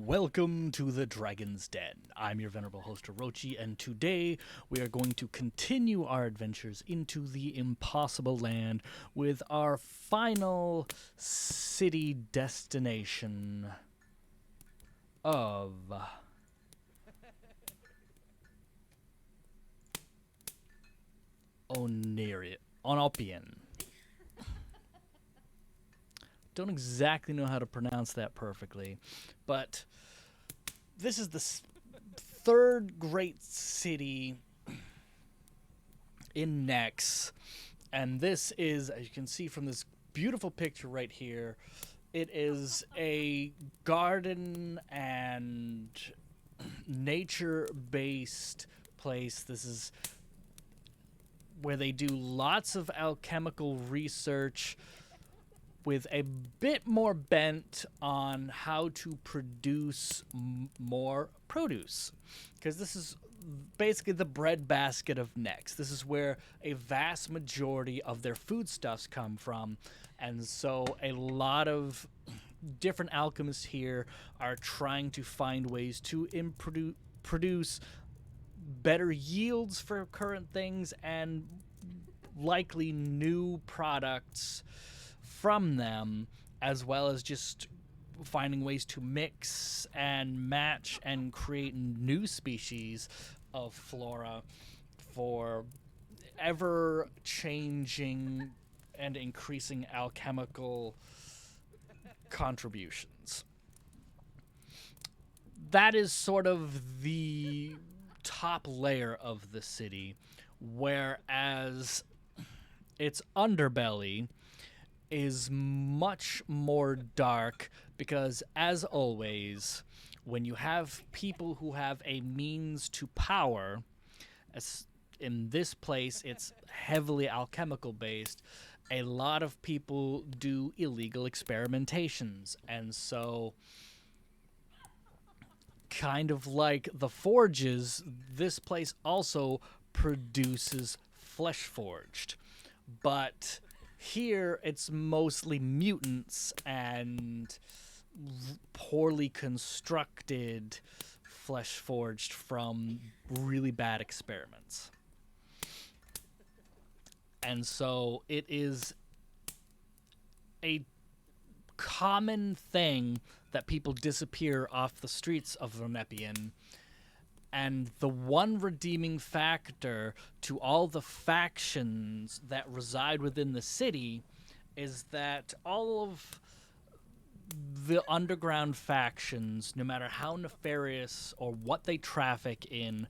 Welcome to the Dragon's Den. I'm your venerable host Orochi, and today we are going to continue our adventures into the impossible land with our final city destination of Oenopion. Don't exactly know how to pronounce that perfectly, but this is the third great city in Nex, and this is, as you can see from this beautiful picture right here, it is a garden and nature-based place. This is where they do lots of alchemical research with a bit more bent on how to produce more produce. Because this is basically the breadbasket of Nex. This is where a vast majority of their foodstuffs come from. And so a lot of different alchemists here are trying to find ways to produce better yields for current things and likely new products from them, as well as just finding ways to mix and match and create new species of flora for ever changing and increasing alchemical contributions. That is sort of the top layer of the city, whereas its underbelly is much more dark because, as always, when you have people who have a means to power, as in this place it's heavily alchemical based, a lot of people do illegal experimentations. And so, kind of like the forges, this place also produces flesh forged, but here, it's mostly mutants and poorly constructed flesh forged from really bad experiments. And so it is a common thing that people disappear off the streets of Orochi. And the one redeeming factor to all the factions that reside within the city is that all of the underground factions, no matter how nefarious or what they traffic in,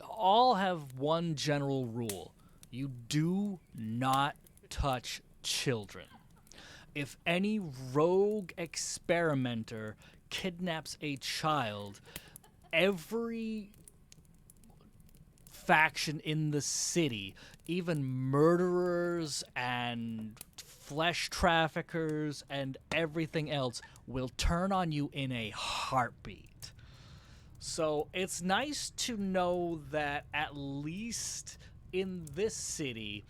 all have one general rule. You do not touch children. If any rogue experimenter kidnaps a child, every faction in the city, even murderers and flesh traffickers and everything else, will turn on you in a heartbeat. So it's nice to know that at least in this city,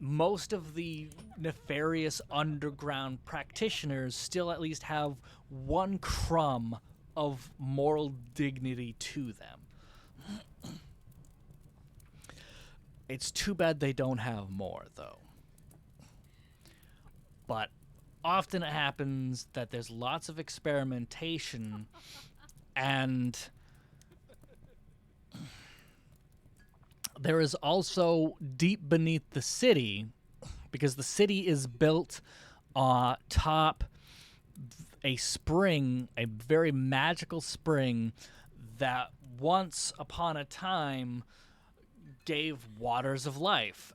most of the nefarious underground practitioners still at least have one crumb of moral dignity to them. It's too bad they don't have more, though. But often it happens that there's lots of experimentation, and there is also deep beneath the city, because the city is built atop a spring, a very magical spring that once upon a time gave waters of life.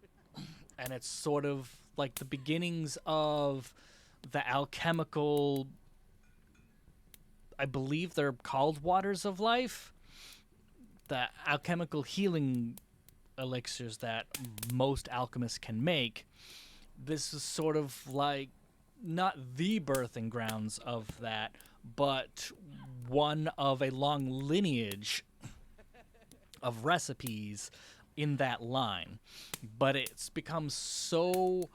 And it's sort of like the beginnings of the alchemical, I believe they're called waters of life, the alchemical healing elixirs that most alchemists can make. This is sort of like not the birthing grounds of that, but one of a long lineage of recipes in that line. But it's become so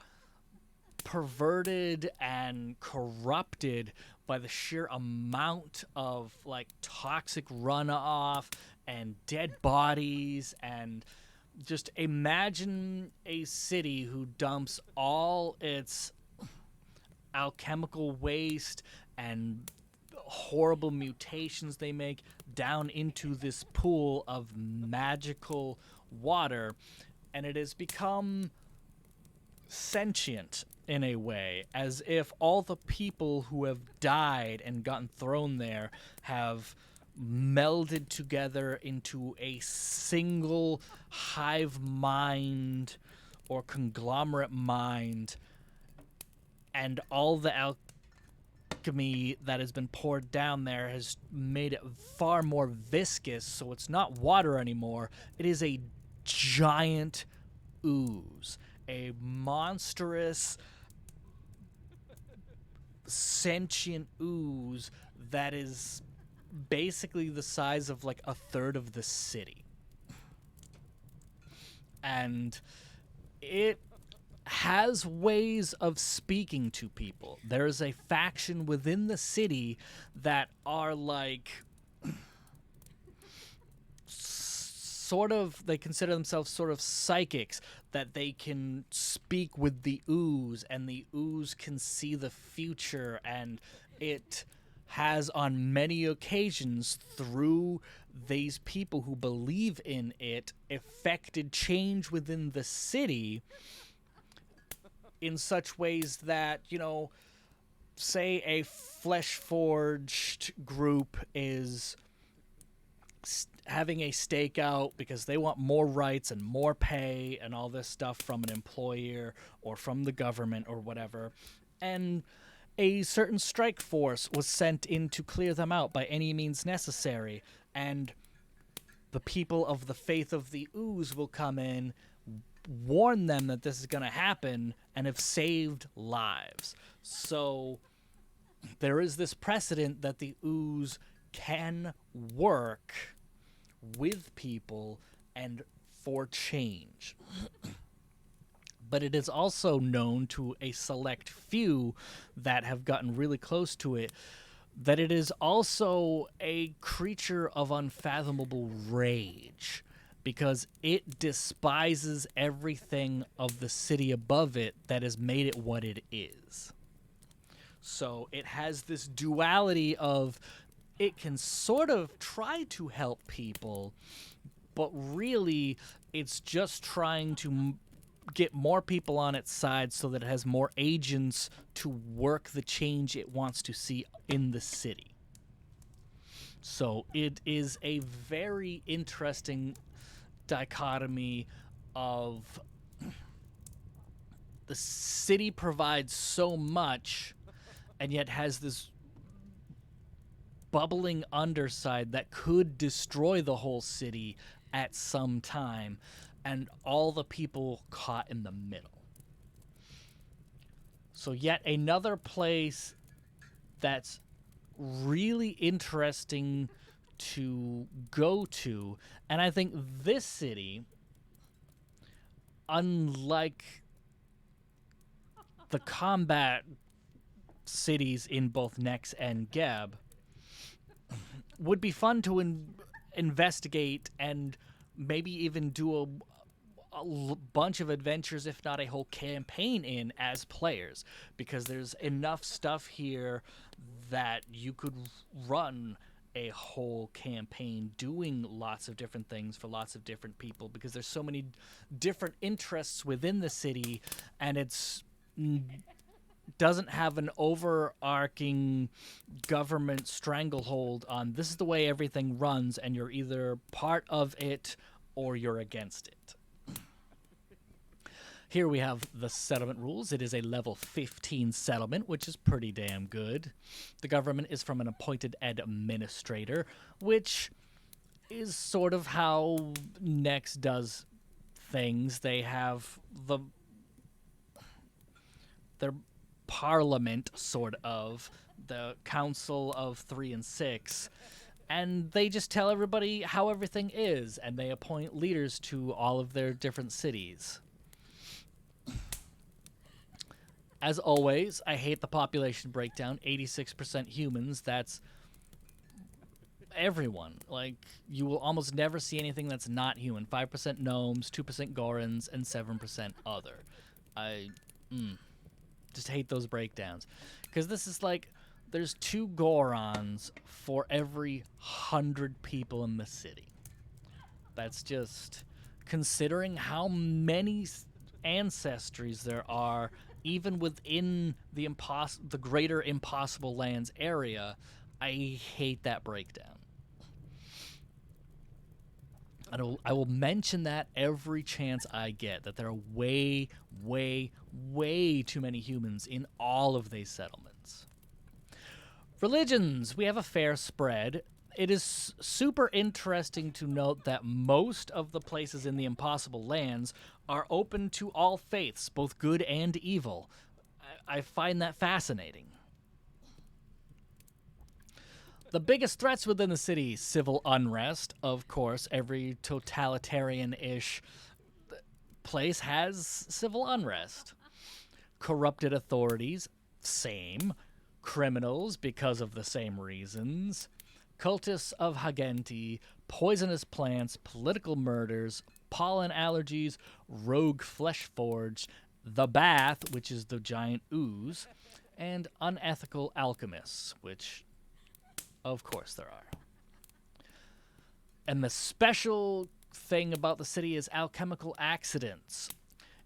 perverted and corrupted by the sheer amount of like toxic runoff and dead bodies. And just imagine a city who dumps all its alchemical waste and horrible mutations they make down into this pool of magical water, and it has become sentient in a way, as if all the people who have died and gotten thrown there have melded together into a single hive mind or conglomerate mind, and all the alchemy that has been poured down there has made it far more viscous, so it's not water anymore. It is a giant ooze, a monstrous sentient ooze that is basically the size of like a third of the city. And it has ways of speaking to people. There's a faction within the city that are like sort of, they consider themselves sort of psychics, that they can speak with the ooze, and the ooze can see the future, and it has on many occasions through these people who believe in it effected change within the city in such ways that, you know, say a flesh forged group is having a stakeout because they want more rights and more pay and all this stuff from an employer or from the government or whatever, and a certain strike force was sent in to clear them out by any means necessary, and the people of the faith of the ooze will come in, warn them that this is going to happen, and have saved lives. So there is this precedent that the ooze can work with people and for change. But it is also known to a select few that have gotten really close to it that it is also a creature of unfathomable rage, because it despises everything of the city above it that has made it what it is. So it has this duality of, it can sort of try to help people, but really it's just trying to get more people on its side so that it has more agents to work the change it wants to see in the city. So it is a very interesting dichotomy of the city provides so much and yet has this bubbling underside that could destroy the whole city at some time, and all the people caught in the middle. So yet another place that's really interesting to go to, and I think this city, unlike the combat cities in both Nex and Geb, would be fun to investigate and maybe even do a bunch of adventures, if not a whole campaign in as players, because there's enough stuff here that you could run a whole campaign doing lots of different things for lots of different people, because there's so many different interests within the city, and it's doesn't have an overarching government stranglehold on this is the way everything runs and you're either part of it or you're against it. Here we have the settlement rules. It is a level 15 settlement, which is pretty damn good. The government is from an appointed administrator, which is sort of how Nex does things. They have their parliament, sort of, the council of 3 and 6, and they just tell everybody how everything is, and they appoint leaders to all of their different cities. As always, I hate the population breakdown. 86% humans, that's everyone. Like, you will almost never see anything that's not human. 5% gnomes, 2% Gorons, and 7% other. I just hate those breakdowns. Because this is like, there's 2 Gorons for every 100 people in the city. That's just, considering how many ancestries there are, even within the greater Impossible Lands area, I hate that breakdown. I will mention that every chance I get, that there are way, way, way too many humans in all of these settlements. Religions, we have a fair spread. It is super interesting to note that most of the places in the Impossible Lands are open to all faiths, both good and evil. I find that fascinating. The biggest threats within the city, civil unrest. Of course, every totalitarian-ish place has civil unrest. Corrupted authorities, same. Criminals, because of the same reasons. Cultists of Hagenti, poisonous plants, political murders, pollen allergies, rogue flesh forged, the bath, which is the giant ooze, and unethical alchemists, which, of course, there are. And the special thing about the city is alchemical accidents.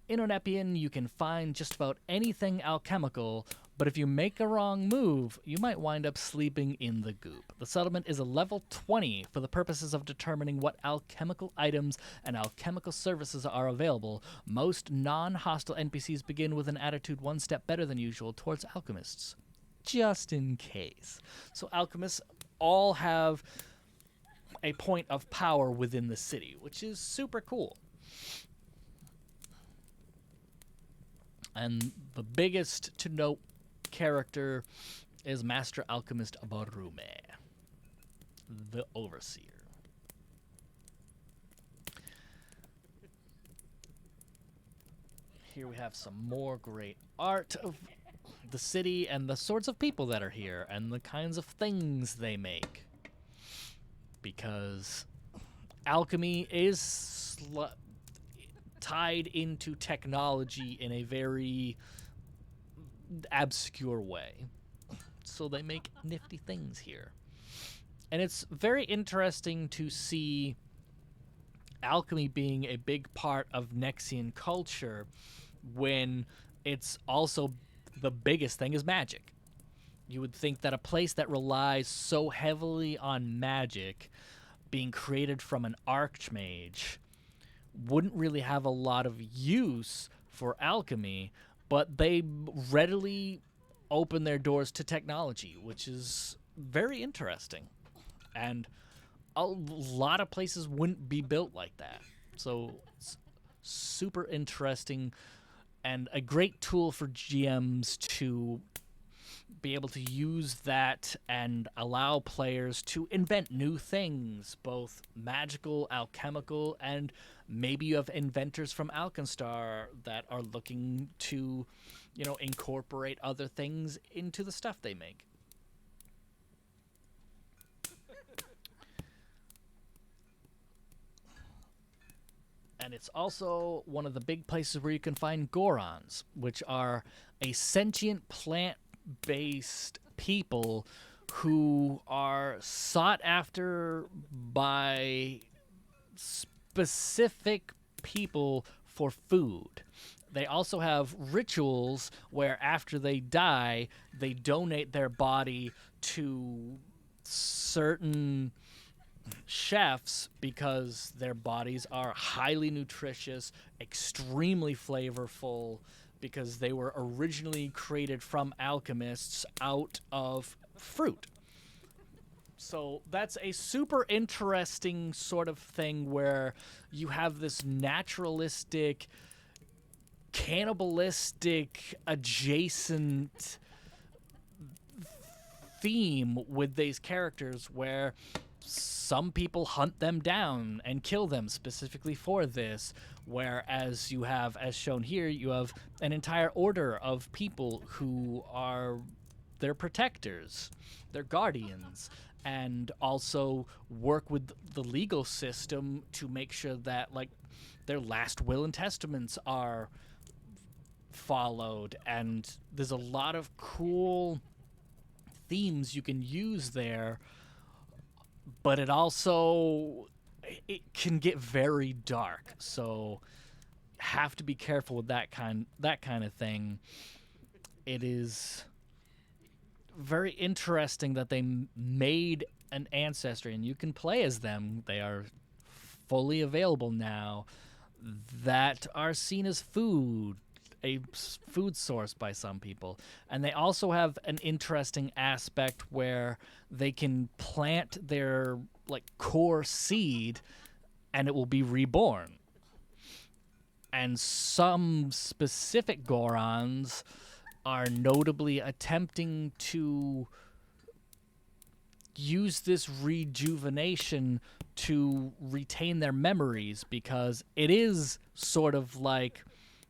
In Oenopion, you can find just about anything alchemical, but if you make a wrong move, you might wind up sleeping in the goop. The settlement is a level 20 for the purposes of determining what alchemical items and alchemical services are available. Most non-hostile NPCs begin with an attitude 1 step better than usual towards alchemists, just in case. So alchemists all have a point of power within the city, which is super cool. And the biggest to note character is Master Alchemist Barume, the Overseer. Here we have some more great art of the city and the sorts of people that are here and the kinds of things they make. Because alchemy is tied into technology in a very obscure way. So they make nifty things here. And it's very interesting to see alchemy being a big part of Nexian culture when it's also the biggest thing is magic. You would think that a place that relies so heavily on magic being created from an archmage wouldn't really have a lot of use for alchemy, but they readily open their doors to technology, which is very interesting. And a lot of places wouldn't be built like that. So it's super interesting and a great tool for GMs to be able to use that and allow players to invent new things, both magical, alchemical, and maybe you have inventors from Alkenstar that are looking to, incorporate other things into the stuff they make. And it's also one of the big places where you can find Gorons, which are a sentient plant-based people who are sought after by specific people for food. They also have rituals where after they die, they donate their body to certain chefs because their bodies are highly nutritious, extremely flavorful, because they were originally created from alchemists out of fruit. So that's a super interesting sort of thing where you have this naturalistic, cannibalistic, adjacent theme with these characters where some people hunt them down and kill them specifically for this, whereas you have, as shown here, you have an entire order of people who are their protectors, their guardians, and also work with the legal system to make sure that, like, their last will and testaments are followed. And there's a lot of cool themes you can use there, but it can get very dark, so have to be careful with that kind of thing. It is very interesting that they made an ancestry, and you can play as them. They are fully available now, that are seen as a food source by some people. And they also have an interesting aspect where they can plant their, like, core seed and it will be reborn. And some specific Gorons are notably attempting to use this rejuvenation to retain their memories, because it is sort of like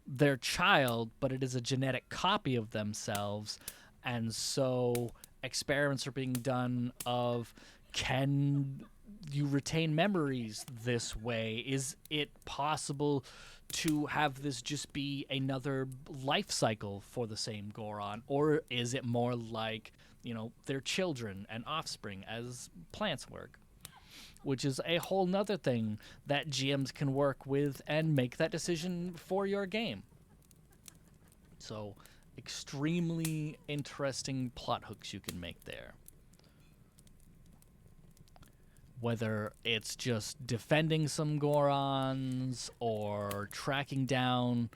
their child, but it is a genetic copy of themselves. And so experiments are being done of, can you retain memories this way? Is it possible to have this just be another life cycle for the same Goron? Or is it more like, their children and offspring as plants work? Which is a whole nother thing that GMs can work with and make that decision for your game. So, extremely interesting plot hooks you can make there. Whether it's just defending some Gorons or tracking down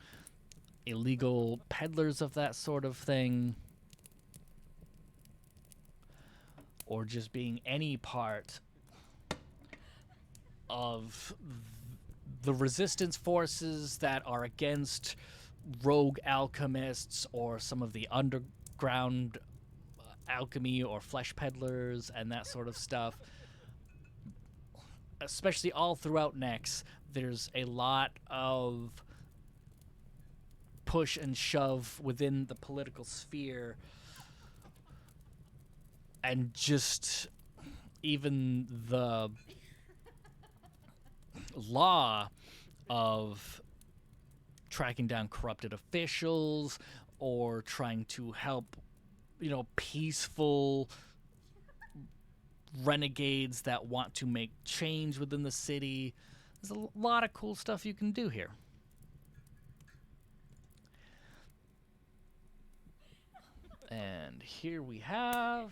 illegal peddlers of that sort of thing, or just being any part of the resistance forces that are against rogue alchemists or some of the underground alchemy or flesh peddlers and that sort of stuff. Especially all throughout Nex, there's a lot of push and shove within the political sphere, and just even the law of tracking down corrupted officials or trying to help, peaceful renegades that want to make change within the city. There's a lot of cool stuff you can do here. And here we have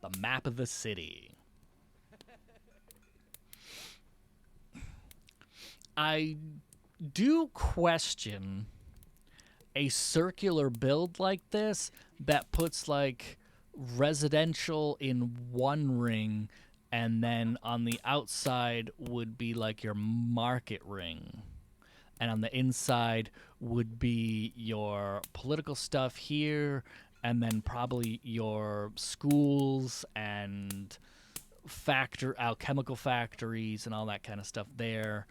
the map of the city. I do question a circular build like this that puts, like, residential in one ring, and then on the outside would be like your market ring, and on the inside would be your political stuff here, and then probably your schools and alchemical factories and all that kind of stuff there.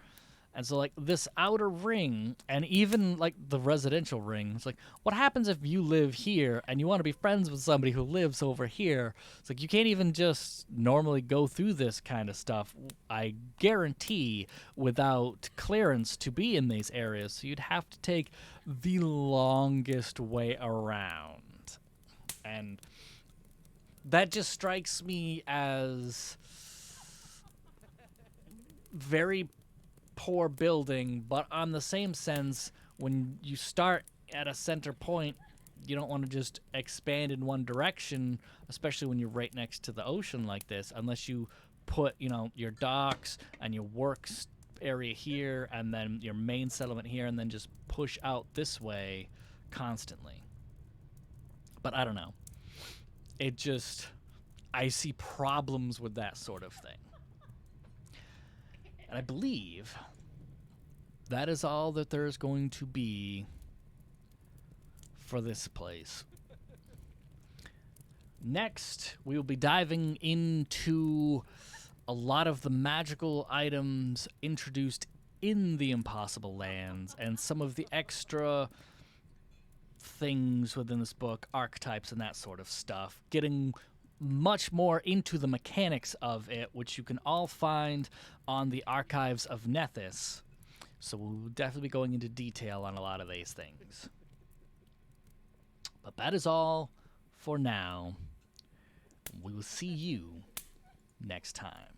And so, like, this outer ring, and even, like, the residential ring, it's like, what happens if you live here and you want to be friends with somebody who lives over here? It's like, you can't even just normally go through this kind of stuff, I guarantee, without clearance to be in these areas. So you'd have to take the longest way around. And that just strikes me as very poor building, but on the same sense, when you start at a center point, you don't want to just expand in one direction, especially when you're right next to the ocean like this, unless you put, your docks and your works area here, and then your main settlement here, and then just push out this way constantly. But I don't know. I see problems with that sort of thing. And I believe that is all that there's going to be for this place. Next, we will be diving into a lot of the magical items introduced in the Impossible Lands and some of the extra things within this book, archetypes and that sort of stuff, getting much more into the mechanics of it, which you can all find on the Archives of Nethys. So we'll definitely be going into detail on a lot of these things. But that is all for now. We will see you next time.